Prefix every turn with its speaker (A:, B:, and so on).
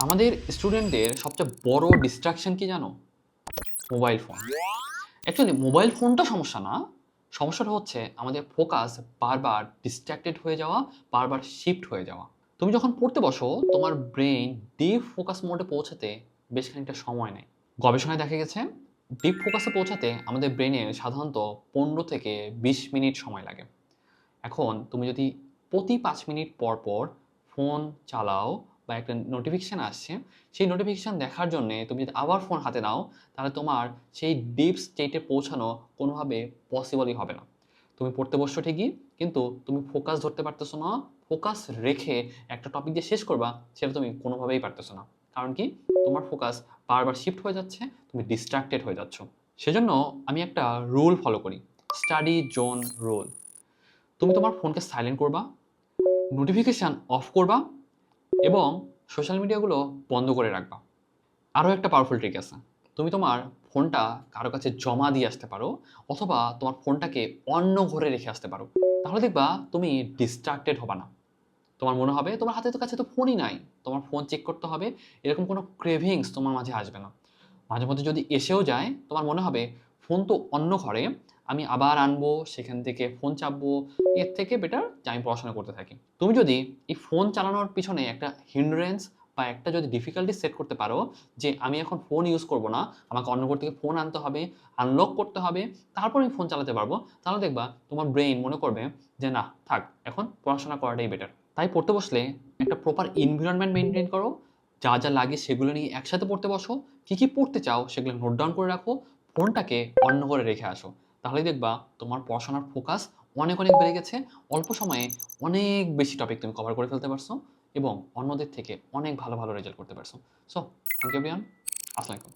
A: আমাদের স্টুডেন্টদের সবচেয়ে বড় ডিস্ট্রাকশন কি জানো? Mobile phone. অ্যাকচুয়ালি মোবাইল ফোনটা সমস্যা না। সমস্যাটা হচ্ছে আমাদের ফোকাস বারবার ডিস্ট্রাক্টেড হয়ে যাওয়া, বারবার শিফট হয়ে যাওয়া। তুমি যখন পড়তে বসো, তোমার ব্রেইন ডিপ ফোকাস মোডে পৌঁছাতে বেশ খানিকটা সময় নেয়। গবেষণায় দেখা গেছে, ডিপ ফোকাসে পৌঁছাতে আমাদের ব্রেইনের সাধারণত 15 থেকে 20 মিনিট সময় লাগে। এখন তুমি যদি প্রতি 5 মিনিট পর পর ফোন চালাও বা একটা নোটিফিকেশান আসছে, সেই নোটিফিকেশান দেখার জন্যে তুমি যদি আবার ফোন হাতে নাও, তাহলে তোমার সেই ডিপ স্টেটে পৌঁছানো কোনোভাবে পসিবলই হবে না। তুমি পড়তে বসছো ঠিকই, কিন্তু তুমি ফোকাস ধরতে পারতেছো না। ফোকাস রেখে একটা টপিক দিয়ে শেষ করবা, সেটা তুমি কোনোভাবেই পারতেছো না। কারণ কি? তোমার ফোকাস বারবার শিফট হয়ে যাচ্ছে, তুমি ডিস্ট্রাক্টেড হয়ে যাচ্ছ। সেজন্য আমি একটা রুল ফলো করি, স্টাডি জোন রুল। তুমি তোমার ফোনকে সাইলেন্ট করবা, নোটিফিকেশান অফ করবা এবং সোশ্যাল মিডিয়াগুলো বন্ধ করে রাখবা। আরও একটা পাওয়ারফুল ট্রিক আছে। তুমি তোমার ফোনটা কারো কাছে জমা দিয়ে আসতে পারো, অথবা তোমার ফোনটাকে অন্য ঘরে রেখে আসতে পারো। তাহলে দেখবা তুমি ডিস্ট্রাক্টেড হবা না। তোমার মনে হবে তোমার হাতে তো কাছে তো ফোনই নাই। তোমার ফোন চেক করতে হবে, এরকম কোনো ক্রেভিংস তোমার মাঝে আসবে না। মাঝে মধ্যে যদি এসেও যায়, তোমার মনে হবে ফোন তো অন্য ঘরে, আমি আবার আনবো, সেখান থেকে ফোন চাপবো, এর থেকে বেটার যে আমি পড়াশোনা করতে থাকি। তুমি যদি এই ফোন চালানোর পিছনে একটা হিন্ড্রেন্স বা একটা যদি ডিফিকাল্টি সেট করতে পারো, যে আমি এখন ফোন ইউজ করব না, আমাকে অন্য ঘর থেকে ফোন আনতে হবে, আনলক করতে হবে, তারপর আমি ফোন চালাতে পারবো, তাহলে দেখবা তোমার ব্রেইন মনে করবে যে না থাক, এখন পড়াশোনা করাটাই বেটার। তাই পড়তে বসলে একটা প্রপার এনভায়রনমেন্ট মেনটেন করো, যা যা লাগে সেগুলো নিয়ে একসাথে পড়তে বসো, কী কী পড়তে চাও সেগুলো নোট ডাউন করে রাখো, ফোনটাকে অন্য করে রেখে আসো। তাহলেই দেখবা তোমার পড়াশোনার ফোকাস অনেক অনেক বেড়ে গেছে, অল্প সময়ে অনেক বেশি টপিক তুমি কভার করে ফেলতে পারছো এবং অন্যদের থেকে অনেক ভালো ভালো রেজাল্ট করতে পারছো। So thank you everyone. আসসালামু আলাইকুম।